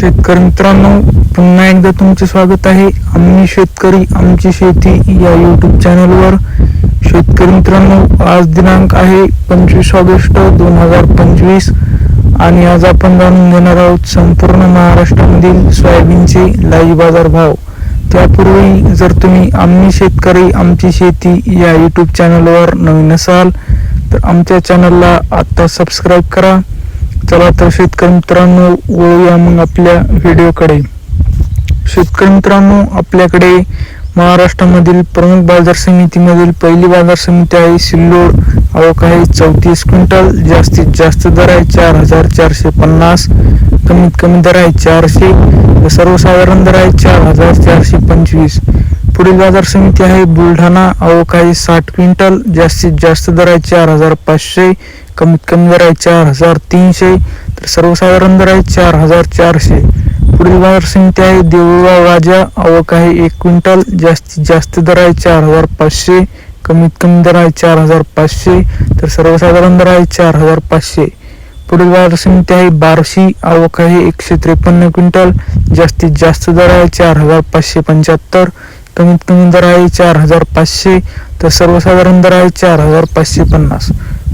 शेतकरी मित्रांनो, पुन्हा एकदा तुमचे स्वागत आहे आम्ही शेतकरी आमची शेती या यूट्यूब चॅनलवर। शेतकरी मित्रांनो, आज दिनांक आहे 25 ऑगस्ट 2025 आणि आज आपण जाणून घेणार आहोत संपूर्ण महाराष्ट्रामधील सोयाबीनचे लाईव्ह बाजार भाव। त्यापूर्वी जर तुम्ही आम्ही शेतकरी आमची शेती या यूट्यूब चॅनलवर नवीन असाल तर आमच्या चॅनलला आता सबस्क्राईब करा। चला तर शेतकरी मित्रांनो, वळूया मग आपल्या व्हिडिओकडे। शेतकरी मित्रांनो, आपल्याकडे महाराष्ट्रामधील प्रमुख बाजार समितीमधील पहिली बाजार समिती आहे सिल्लोड। आवक आहे 34 क्विंटल। जास्तीत जास्त दर आहे 4450, कमीत कमी दर आहे 400, सर्वसाधारण दर आहे 4425। पुढील बाजार समिती आहे बुलढाणा। आवक आहे 60 क्विंटल। जास्तीत जास्त दर आहे 4500, कमीत कमी दर आहे 4300, तर सर्वसाधारण दर आहे 4400। पुढील बाजार समिती आहे देऊळगाव राजा। आवक आहे 1 क्विंटल। जास्तीत जास्त दर आहे 4500, कमीत कमी दर आहे 4500, तर सर्वसाधारण दर आहे 4500। पुढील बाजार समिती आहे बार्शी। आवक आहे 153 क्विंटल। जास्तीत जास्त दर आहे 4575, कमीत कमी दर आहे 4500, तर सर्वसाधारण दर आहे 4550।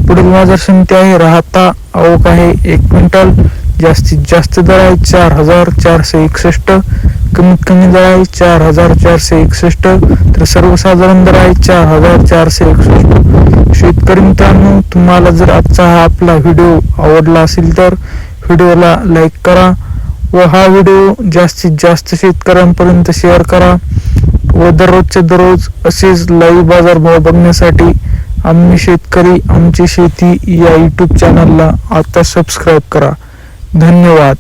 पुढील बाजार समिती आहे राहता। आवक आहे 1 क्विंटल। जास्तीत जास्त दर आहे 4461, कमीत कमी दर आहे 4461, तर सर्वसाधारण दर आहे 4461। शेतकरी मित्रांनो, तुम्हाला जर आजचा हा आपला व्हिडिओ आवडला असेल तर व्हिडिओला लाईक करा व हा व्हिडिओ जास्तीत जास्त शेतकऱ्यांपर्यंत शेअर करा व दररोजच्या दररोज असेच लाईव्ह बाजार भाव बघण्यासाठी आम्ही शेतकरी आमची शेती या यूट्यूब चॅनलला आता सबस्क्राईब करा। धन्यवाद।